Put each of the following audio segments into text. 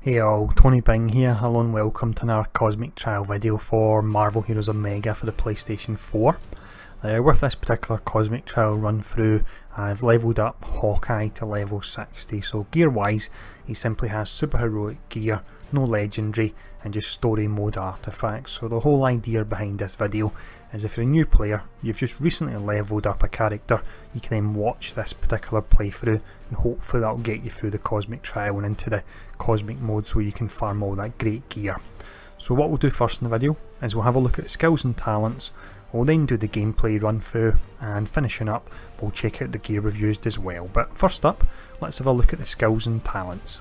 Hey all, Tony Bing here. Hello and welcome to another Cosmic Trial video for Marvel Heroes Omega for the PlayStation 4. With this particular Cosmic Trial run through, I've levelled up Hawkeye to level 60, so gear wise he simply has super heroic gear, no legendary and just story mode artifacts. So the whole idea behind this video is if you're a new player, you've just recently levelled up a character, you can then watch this particular playthrough and hopefully that'll get you through the Cosmic Trial and into the Cosmic modes where you can farm all that great gear. So what we'll do first in the video is we'll have a look at skills and talents, we'll then do the gameplay run through, and finishing up we'll check out the gear we've used as well. But first up, let's have a look at the skills and talents.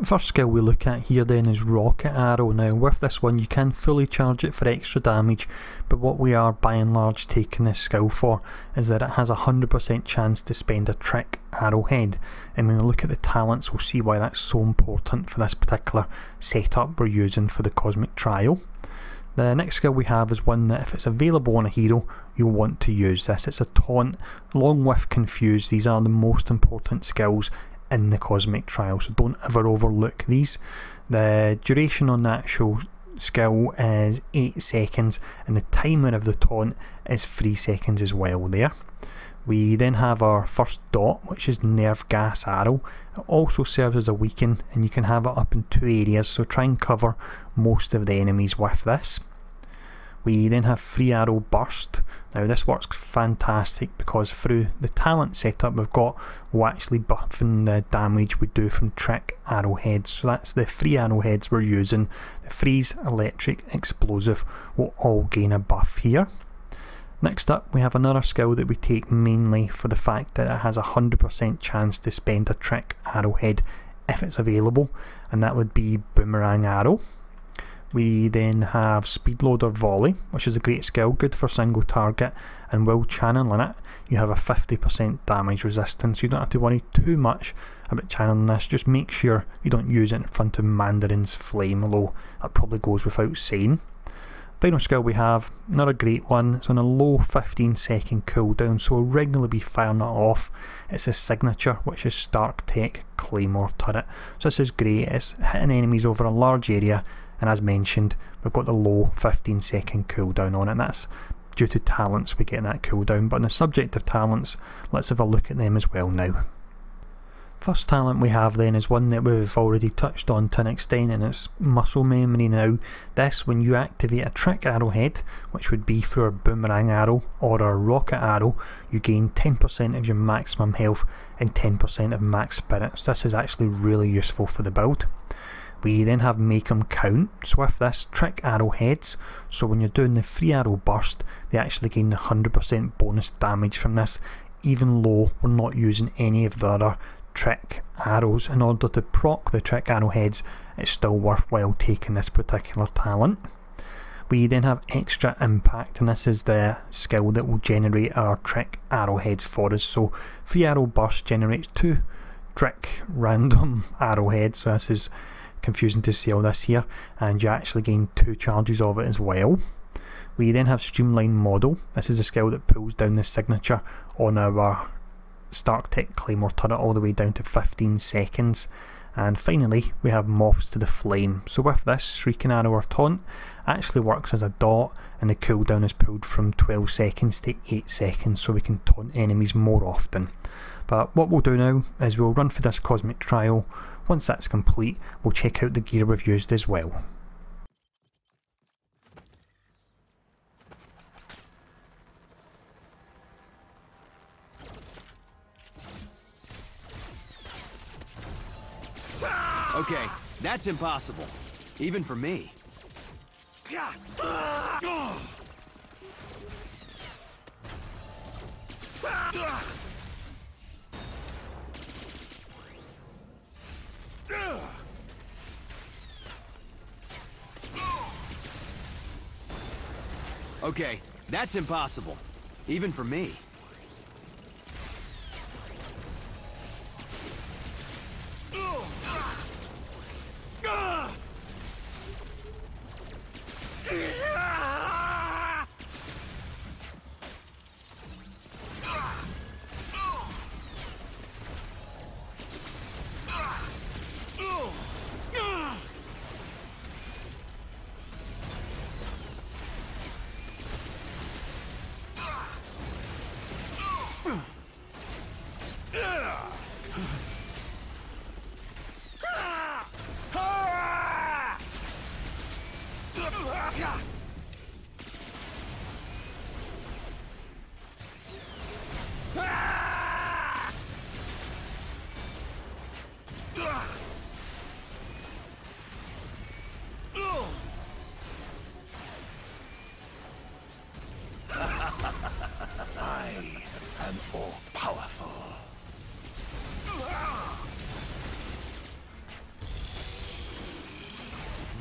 First skill we look at here then is Rocket Arrow. Now with this one you can fully charge it for extra damage, but what we are by and large taking this skill for is that it has a 100% chance to spend a trick arrowhead, and when we look at the talents we'll see why that's so important for this particular setup we're using for the Cosmic Trial. The next skill we have is one that if it's available on a hero you'll want to use this. It's a taunt along with Confuse. These are the most important skills in the Cosmic Trial, so don't ever overlook these. The duration on the actual skill is 8 seconds and the timer of the taunt is 3 seconds as well there. We then have our first dot, which is Nerve Gas Arrow. It also serves as a weaken and you can have it up in 2 areas, so try and cover most of the enemies with this. We then have Free Arrow Burst. Now this works fantastic because through the talent setup we've got, we're actually buffing the damage we do from trick arrowheads. So that's the 3 arrowheads we're using. The freeze, electric, explosive will all gain a buff here. Next up we have another skill that we take mainly for the fact that it has a 100% chance to spend a trick arrowhead if it's available, and that would be Boomerang Arrow. We then have Speedloader Volley, which is a great skill, good for single target, and while channeling it you have a 50% damage resistance. You don't have to worry too much about channeling this, just make sure you don't use it in front of Mandarin's Flame, although that probably goes without saying. Final skill we have, another great one, it's on a low 15-second cooldown, so we'll regularly be firing it off. It's a signature, which is Stark Tech Claymore Turret. So this is great, it's hitting enemies over a large area, and as mentioned we've got the low 15-second cooldown on it, and that's due to talents we get that cooldown. But on the subject of talents, let's have a look at them as well now. First talent we have then is one that we've already touched on to an extent, and it's Muscle Memory. Now this, when you activate a trick arrowhead, which would be through a Boomerang Arrow or a Rocket Arrow, you gain 10% of your maximum health and 10% of max spirit. So this is actually really useful for the build. We then have Make 'em Count. So with this, trick arrowheads, so when you're doing the Free Arrow Burst they actually gain the 100% bonus damage from this, even though we're not using any of the other trick arrows. In order to proc the trick arrowheads it's still worthwhile taking this particular talent. We then have Extra Impact, and this is the skill that will generate our trick arrowheads for us. So Free Arrow Burst generates 2 trick random arrowheads, so this is confusing to see all this here, and you actually gain 2 charges of it as well. We then have Streamline Model. This is a skill that pulls down the signature on our Stark Tech Claymore Turret all the way down to 15 seconds. And finally we have Moths to the Flame. So with this, Shrieking Arrow or Taunt actually works as a dot, and the cooldown is pulled from 12 seconds to 8 seconds, so we can taunt enemies more often. But what we'll do now is we'll run through this Cosmic Trial. Once that's complete we'll check out the gear we've used as well. Okay, that's impossible, even for me. Okay, that's impossible, even for me.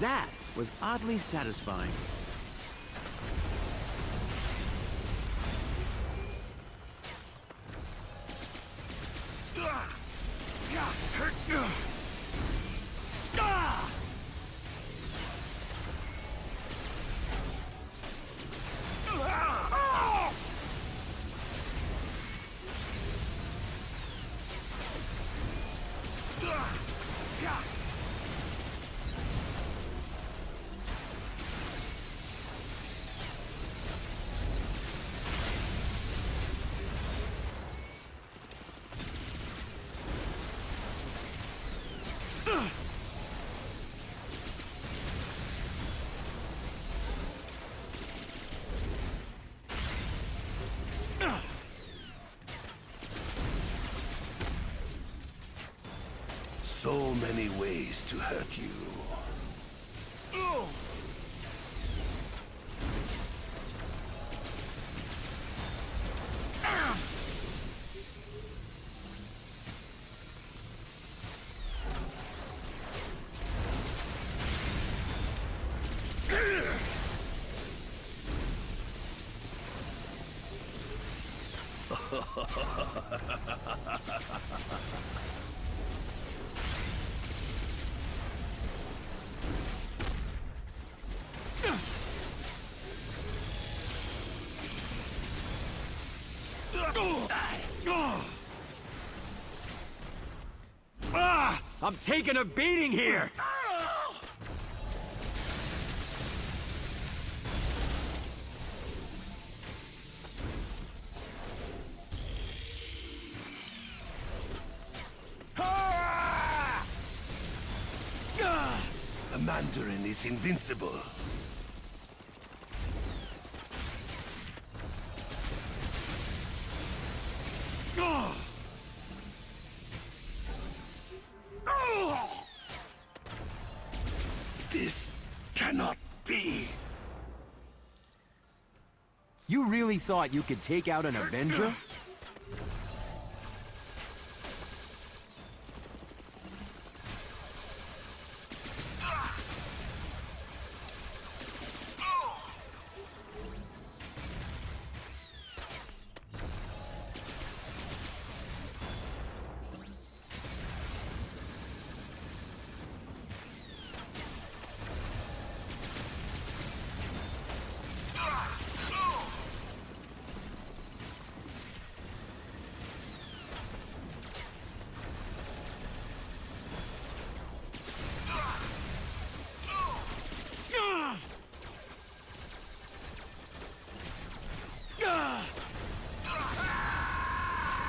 That was oddly satisfying. So many ways to hurt you. I'm taking a beating here! The Mandarin is invincible. This cannot be. You really thought you could take out an Avenger?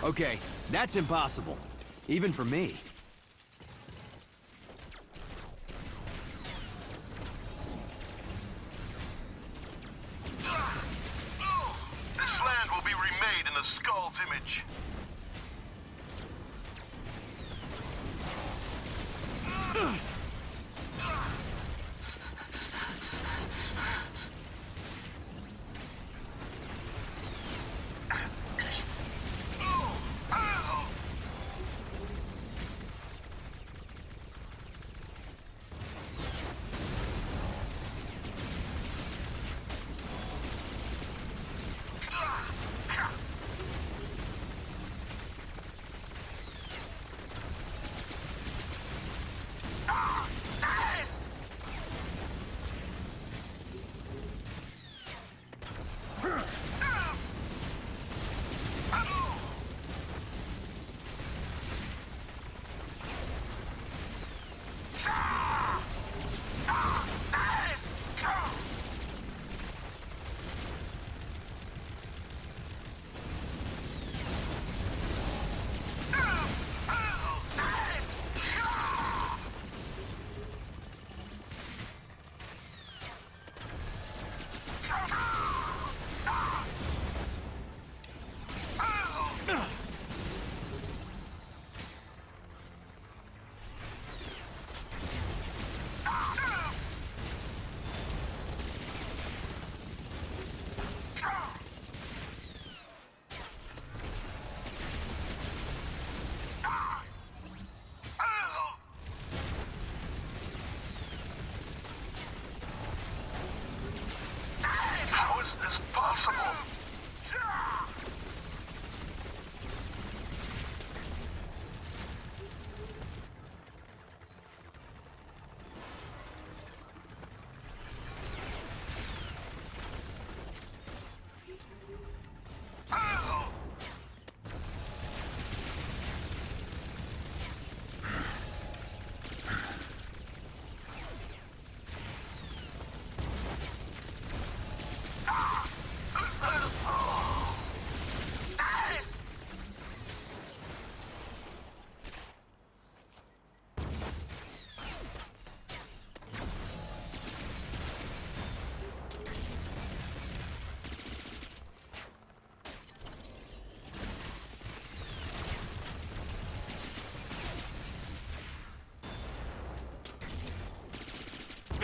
Okay, that's impossible. Even for me. This land will be remade in the skull's image.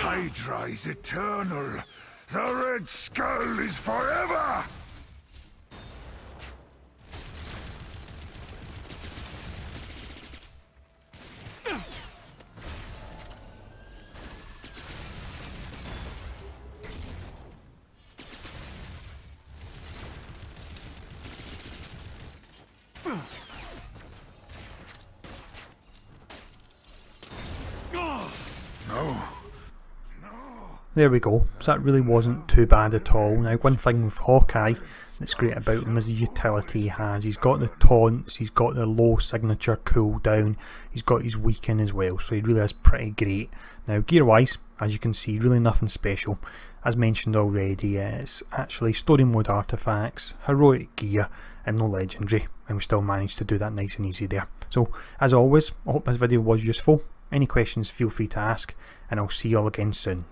Hydra is eternal. The Red Skull is forever! There we go, so that really wasn't too bad at all. Now one thing with Hawkeye that's great about him is the utility he has. He's got the taunts, he's got the low signature cooldown, he's got his weaken as well, so he really is pretty great. Now gear wise, as you can see, really nothing special. As mentioned already, it's actually story mode artifacts, heroic gear and no legendary, and we still managed to do that nice and easy there. So as always, I hope this video was useful. Any questions feel free to ask, and I'll see you all again soon.